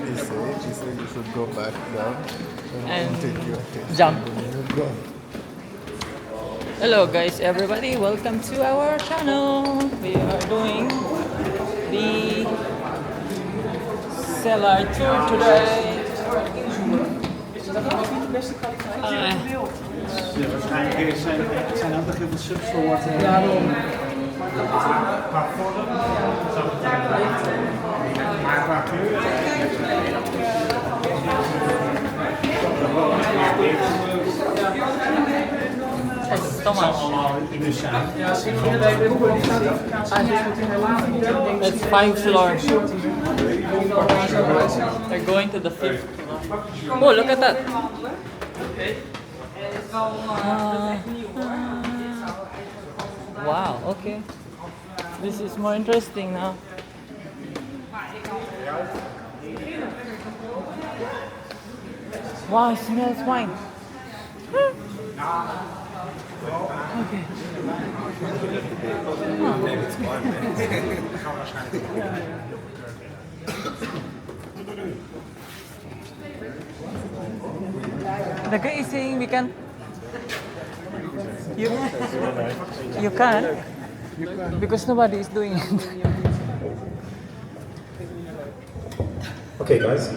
He said you should go back down and take your test. Jump. And then you go. Hello guys, everybody, welcome to our channel. We are doing the cellar tour today. Waarschijnlijk zijn ook nog heel veel subsoorten. Maar qua kleur. Thomas, Allemaal in zijn. it's 5 floors. They're going to the 5th floor. Oh, look at that. Wow, okay. This is more interesting now. Wow, it smells wine. Okay. The guy is saying we can. You can't because nobody is doing it. Okay, guys.